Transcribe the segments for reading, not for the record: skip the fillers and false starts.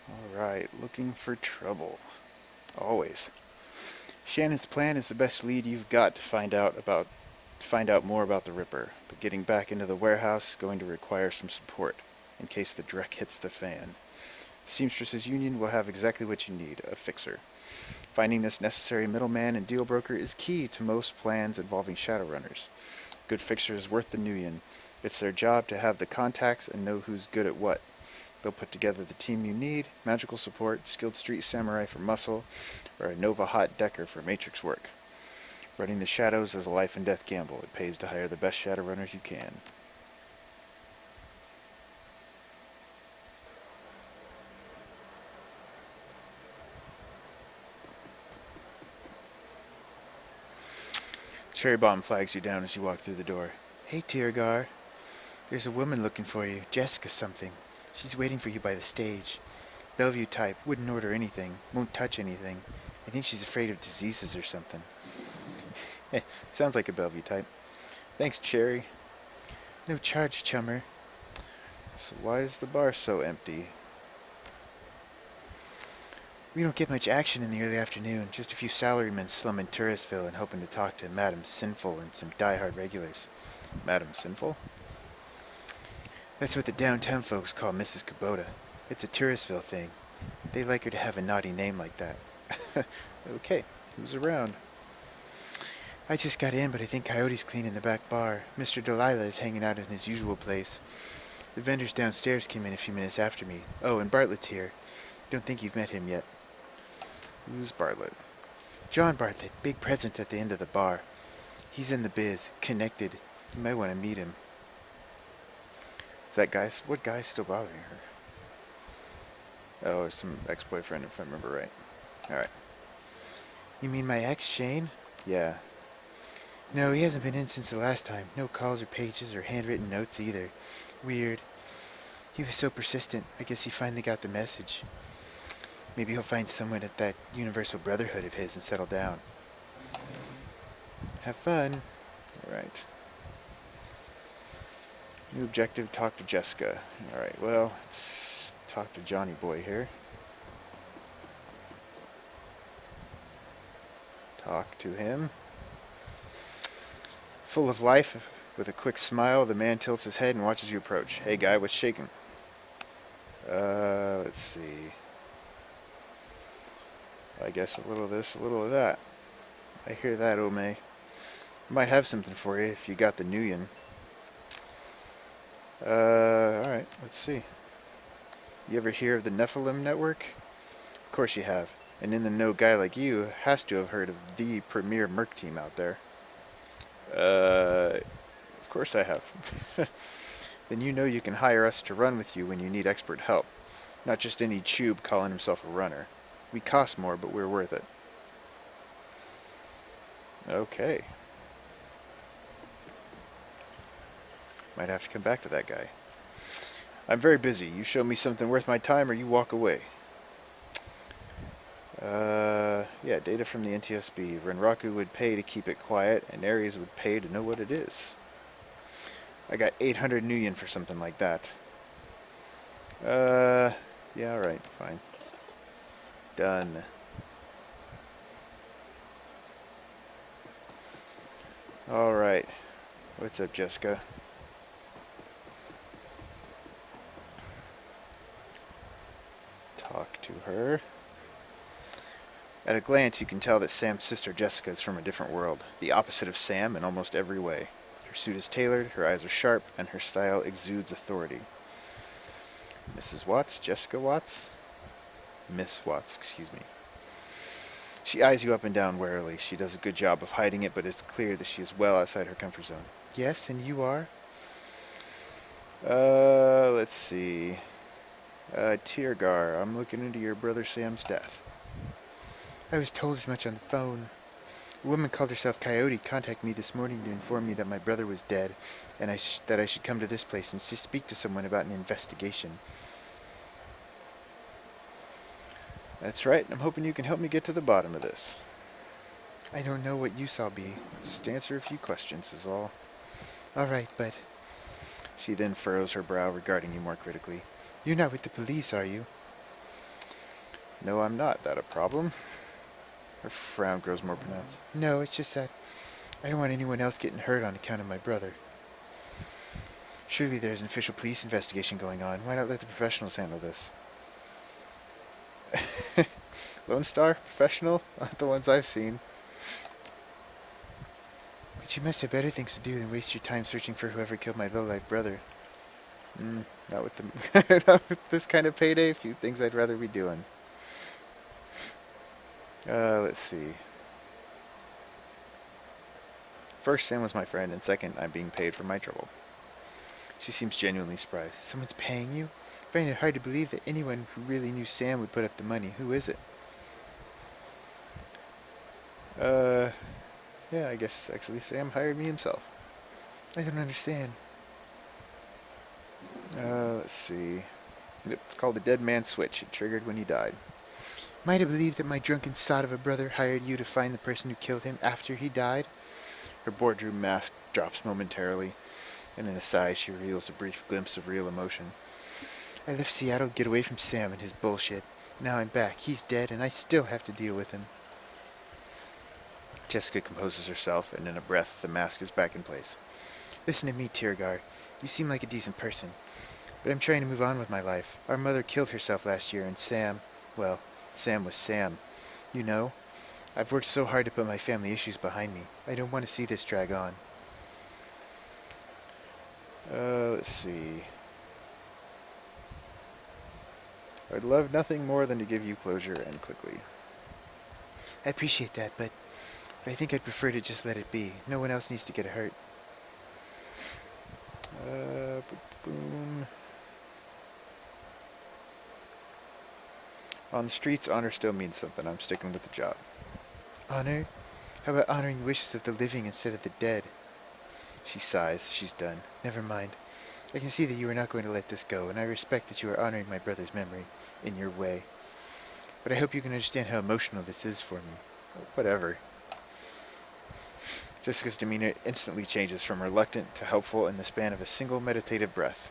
Alright, looking for trouble. Always. Shannon's plan is the best lead you've got to find out more about the Ripper, but getting back into the warehouse is going to require some support, in case the dreck hits the fan. Seamstress's Union will have exactly what you need, a fixer. Finding this necessary middleman and deal broker is key to most plans involving Shadowrunners. Good fixer is worth the Nuyen. It's their job to have the contacts and know who's good at what. They'll put together the team you need, magical support, skilled street samurai for muscle, or a Nova Hot Decker for matrix work. Running the shadows is a life and death gamble. It pays to hire the best Shadowrunners you can. Cherry Bomb flags you down as you walk through the door. Hey, Tiergar. There's a woman looking for you, Jessica something. She's waiting for you by the stage. Bellevue type, wouldn't order anything, won't touch anything. I think she's afraid of diseases or something. Sounds like a Bellevue type. Thanks, Cherry. No charge, chummer. So why is the bar so empty? We don't get much action in the early afternoon, just a few salarymen slumming Touristville and hoping to talk to Madam Sinful and some die-hard regulars. Madam Sinful? That's what the downtown folks call Mrs. Kubota. It's a Touristville thing. They like her to have a naughty name like that. Okay, who's around? I just got in, but I think Coyote's cleaning the back bar. Mr. Delilah is hanging out in his usual place. The vendors downstairs came in a few minutes after me. Oh, and Bartlett's here. Don't think you've met him yet. Who's Bartlett? John Bartlett, big presence at the end of the bar. He's in the biz, connected. You might want to meet him. Is that guy? What guy's still bothering her? Oh, it's some ex-boyfriend, if I remember right. Alright. You mean my ex, Shane? Yeah. No, he hasn't been in since the last time. No calls or pages or handwritten notes either. Weird. He was so persistent. I guess he finally got the message. Maybe he'll find someone at that Universal Brotherhood of his and settle down. Have fun. Alright. New objective, talk to Jessica. Alright, well, let's talk to Johnny Boy here. Talk to him. Full of life, with a quick smile, the man tilts his head and watches you approach. Hey guy, what's shaking? Let's see. I guess a little of this, a little of that. I hear that, Ome. I might have something for you if you got the Nuyen. Alright, let's see. You ever hear of the Nephilim Network? Of course you have. An in-the-know guy like you has to have heard of the premier merc team out there. Of course I have. Then you know you can hire us to run with you when you need expert help. Not just any tube calling himself a runner. We cost more, but we're worth it. Okay. Might have to come back to that guy. I'm very busy. You show me something worth my time or you walk away. Yeah, data from the NTSB. Renraku would pay to keep it quiet, and Ares would pay to know what it is. I got 800 Nuyen for something like that. Yeah, alright, fine. Done. Alright. What's up, Jessica? Talk to her. At a glance, you can tell that Sam's sister Jessica is from a different world, the opposite of Sam in almost every way. Her suit is tailored, her eyes are sharp, and her style exudes authority. Mrs. Watts? Jessica Watts? Miss Watts, excuse me. She eyes you up and down warily. She does a good job of hiding it, but it's clear that she is well outside her comfort zone. Yes, and you are? Let's see. Tiergar, I'm looking into your brother Sam's death. I was told as much on the phone. A woman called herself Coyote contacted me this morning to inform me that my brother was dead, and that I should come to this place and speak to someone about an investigation. That's right. I'm hoping you can help me get to the bottom of this. I don't know what use I'll be. Just answer a few questions is all. All right, but... She then furrows her brow, regarding you more critically. You're not with the police, are you? No, I'm not. That a problem? Her frown grows more pronounced. No, it's just that I don't want anyone else getting hurt on account of my brother. Surely there's an official police investigation going on. Why not let the professionals handle this? Lone Star? Professional? Not the ones I've seen. But you must have better things to do than waste your time searching for whoever killed my low-life brother. Not with the not with this kind of payday. Few things I'd rather be doing. Let's see. First, Sam was my friend, and second, I'm being paid for my trouble. She seems genuinely surprised. Someone's paying you? I find it hard to believe that anyone who really knew Sam would put up the money. Who is it? Yeah, I guess actually Sam hired me himself. I don't understand. Let's see. It's called the Dead Man Switch. It triggered when he died. Might I believe that my drunken sot of a brother hired you to find the person who killed him after he died? Her boardroom mask drops momentarily, and in a sigh she reveals a brief glimpse of real emotion. I left Seattle to get away from Sam and his bullshit. Now I'm back. He's dead, and I still have to deal with him. Jessica composes herself, and in a breath the mask is back in place. Listen to me, Tiergar. You seem like a decent person, but I'm trying to move on with my life. Our mother killed herself last year, and Sam, well, Sam was Sam. You know? I've worked so hard to put my family issues behind me. I don't want to see this drag on. Let's see. I'd love nothing more than to give you closure, and quickly. I appreciate that, but I think I'd prefer to just let it be. No one else needs to get hurt. Boom. On the streets, honor still means something. I'm sticking with the job. Honor? How about honoring the wishes of the living instead of the dead? She sighs. She's done. Never mind. I can see that you are not going to let this go, and I respect that you are honoring my brother's memory in your way. But I hope you can understand how emotional this is for me. Whatever. Jessica's demeanor instantly changes from reluctant to helpful in the span of a single meditative breath.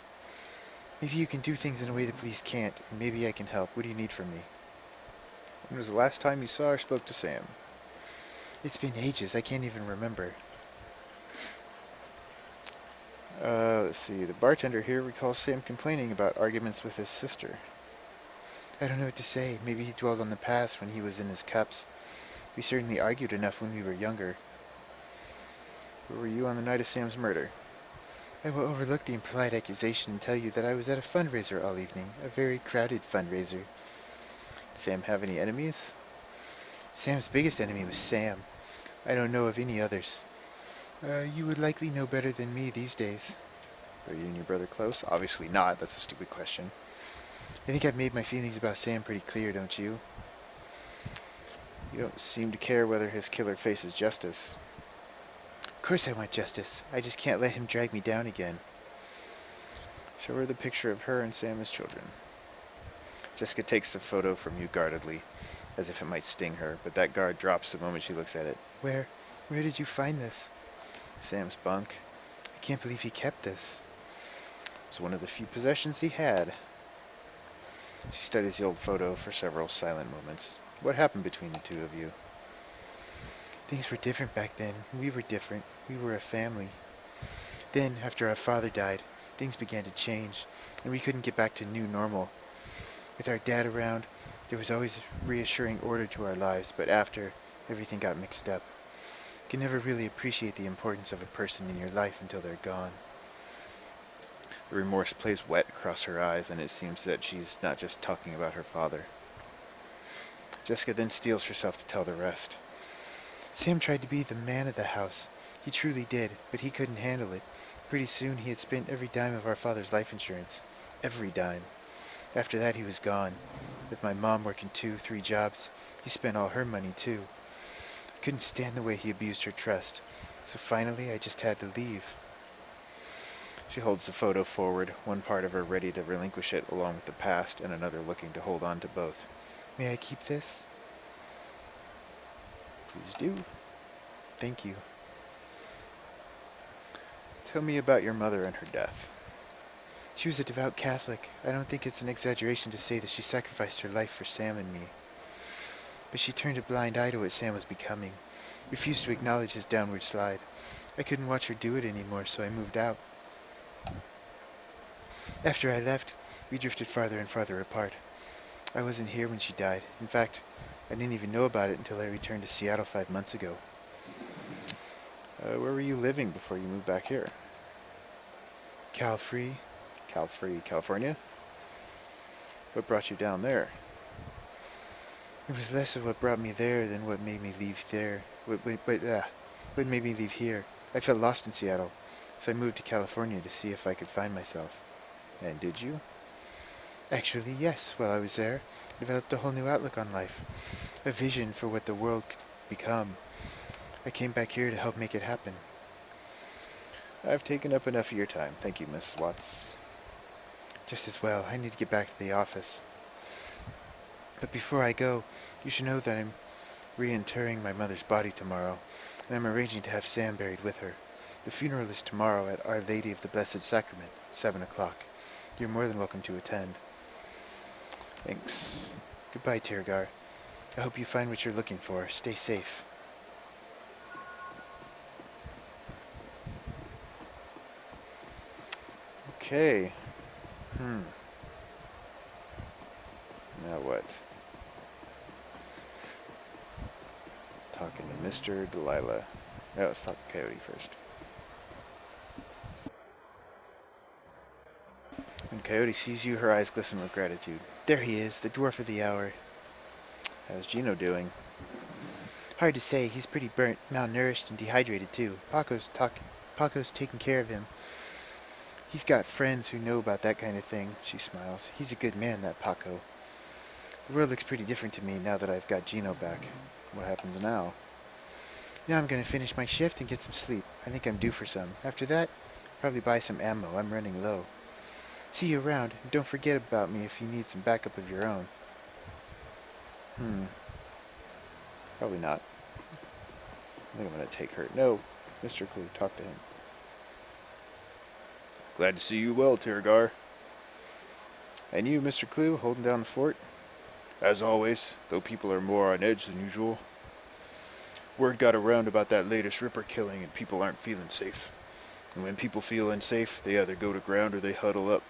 Maybe you can do things in a way the police can't, and maybe I can help. What do you need from me? When was the last time you saw or spoke to Sam? It's been ages. I can't even remember. Let's see. The bartender here recalls Sam complaining about arguments with his sister. I don't know what to say. Maybe he dwelled on the past when he was in his cups. We certainly argued enough when we were younger. Where were you on the night of Sam's murder? I will overlook the impolite accusation and tell you that I was at a fundraiser all evening. A very crowded fundraiser. Did Sam have any enemies? Sam's biggest enemy was Sam. I don't know of any others. You would likely know better than me these days. Are you and your brother close? Obviously not. That's a stupid question. I think I've made my feelings about Sam pretty clear, don't you? You don't seem to care whether his killer faces justice. Of course I want justice. I just can't let him drag me down again. Show her the picture of her and Sam as children. Jessica takes the photo from you guardedly, as if it might sting her, but that guard drops the moment she looks at it. Where did you find this? Sam's bunk. I can't believe he kept this. It was one of the few possessions he had. She studies the old photo for several silent moments. What happened between the two of you? Things were different back then. We were different. We were a family. Then, after our father died, things began to change, and we couldn't get back to new normal. With our dad around, there was always reassuring order to our lives, but after, everything got mixed up. You can never really appreciate the importance of a person in your life until they're gone. The remorse plays wet across her eyes, and it seems that she's not just talking about her father. Jessica then steels herself to tell the rest. Sam tried to be the man of the house. He truly did, but he couldn't handle it. Pretty soon he had spent every dime of our father's life insurance. Every dime. After that he was gone. With my mom working 2-3 jobs, he spent all her money too. I couldn't stand the way he abused her trust, so finally I just had to leave. She holds the photo forward, one part of her ready to relinquish it along with the past, and another looking to hold on to both. May I keep this? Please do. Thank you. Tell me about your mother and her death. She was a devout Catholic. I don't think it's an exaggeration to say that she sacrificed her life for Sam and me. but she turned a blind eye to what Sam was becoming, refused to acknowledge his downward slide. I couldn't watch her do it anymore, so I moved out. After I left, we drifted farther and farther apart. I wasn't here when she died. In fact, I didn't even know about it until I returned to Seattle 5 months ago. Where were you living before you moved back here? Cal-free, California? What brought you down there? It was less of what brought me there than what made me leave there. What made me leave here. I felt lost in Seattle, so I moved to California to see if I could find myself. And did you? Actually, yes. While I was there, I developed a whole new outlook on life. A vision for what the world could become. I came back here to help make it happen. I've taken up enough of your time. Thank you, Miss Watts. Just as well. I need to get back to the office. But before I go, you should know that I'm reinterring my mother's body tomorrow, and I'm arranging to have Sam buried with her. The funeral is tomorrow at Our Lady of the Blessed Sacrament, 7 o'clock. You're more than welcome to attend. Thanks. Goodbye, Tirgar. I hope you find what you're looking for. Stay safe. Okay. Now what? Talking to Mr. Delilah. No, let's talk to Coyote first. When Coyote sees you, her eyes glisten with gratitude. There he is, the dwarf of the hour. How's Gino doing? Hard to say. He's pretty burnt, malnourished, and dehydrated too. Paco's taking care of him. He's got friends who know about that kind of thing. She smiles. He's a good man, that Paco. The world looks pretty different to me now that I've got Gino back. What happens now? Now I'm going to finish my shift and get some sleep. I think I'm due for some. After that, probably buy some ammo. I'm running low. See you around, and don't forget about me if you need some backup of your own. Probably not. I think I'm going to take her. No, Mr. Clue, talk to him. Glad to see you well, Tirgar. And you, Mr. Clue, holding down the fort? As always, though people are more on edge than usual. Word got around about that latest Ripper killing, and people aren't feeling safe. And when people feel unsafe, they either go to ground or they huddle up.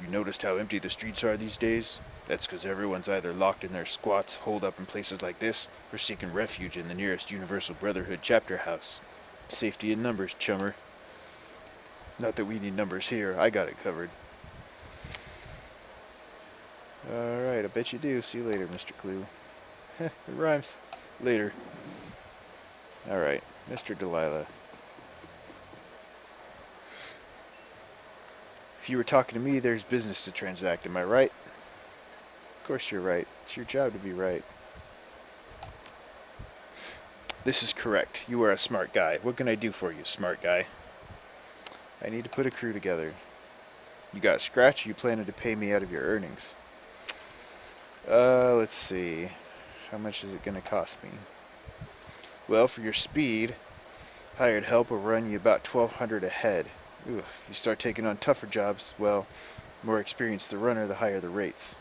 You noticed how empty the streets are these days? That's because everyone's either locked in their squats, holed up in places like this, or seeking refuge in the nearest Universal Brotherhood chapter house. Safety in numbers, chummer. Not that we need numbers here. I got it covered. Alright, I bet you do. See you later, Mr. Clue. It rhymes. Later. Alright, Mr. Delilah. If you were talking to me, there's business to transact, am I right? Of course you're right. It's your job to be right. This is correct. You are a smart guy. What can I do for you, smart guy? I need to put a crew together. You got a scratch, or you planning to pay me out of your earnings? Let's see. How much is it going to cost me? Well, for your speed, hired help will run you about $1,200 a head. Ooh, if you start taking on tougher jobs, well, the more experienced the runner, the higher the rates.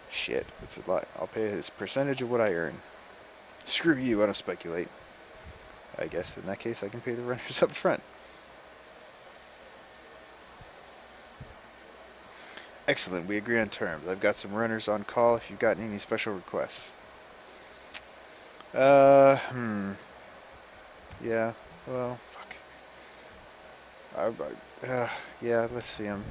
Shit, that's a lot. I'll pay a percentage of what I earn. Screw you, I don't speculate. I guess in that case I can pay the runners up front. Excellent, we agree on terms. I've got some runners on call if you've got any special requests. Yeah, well, fuck. Yeah, let's see him.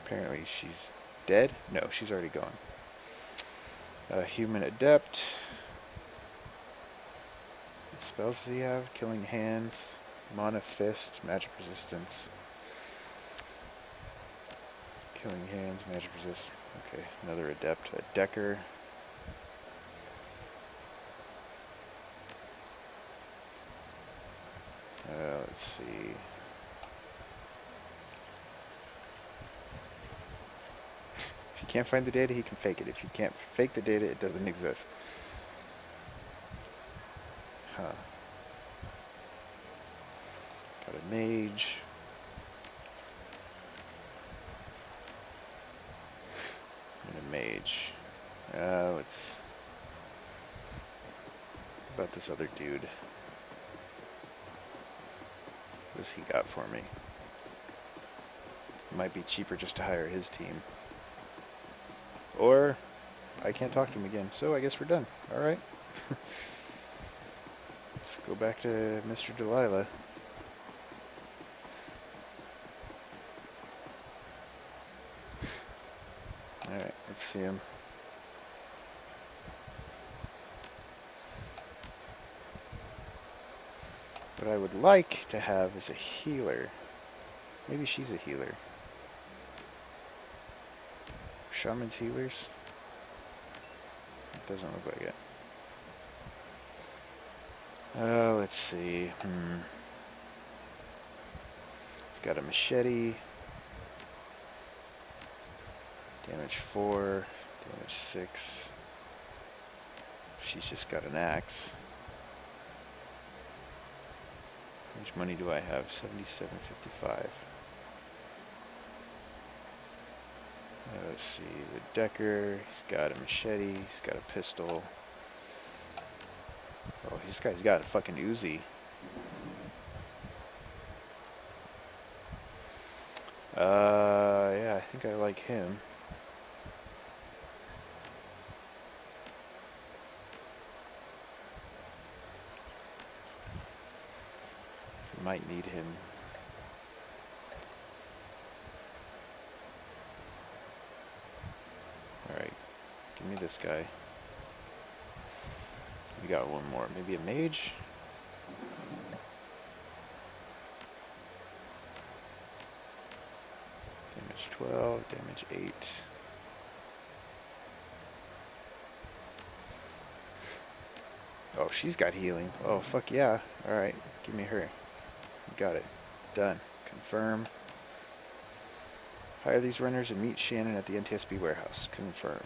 Apparently she's dead? No, she's already gone. Human adept. What spells does he have? Killing hands, mana fist, magic resistance. Killing hands, magic resist. Okay, another adept. A decker. Let's see. If you can't find the data, he can fake it. If you can't fake the data, it doesn't exist. Huh. Got a mage. And a mage. Let's... About this other dude. What's he got for me? It might be cheaper just to hire his team. Or I can't talk to him again, so I guess we're done. Alright. Let's go back to Mr. Delilah. Alright, let's see him. What I would like to have is a healer. Maybe she's a healer. Shaman's healers? It doesn't look like it. Let's see. He's got a machete. Damage 4. Damage 6. She's just got an axe. How much money do I have? 77.55. Let's see. The Decker. He's got a machete. He's got a pistol. Oh, this guy's got a fucking Uzi. Yeah, I think I like him. Might need him. Alright, give me this guy. We got one more. Maybe a mage? Damage 12, damage 8. Oh, she's got healing. Oh, fuck yeah. Alright, give me her. Got it. Done. Confirm. Hire these runners and meet Shannon at the NTSB warehouse. Confirm.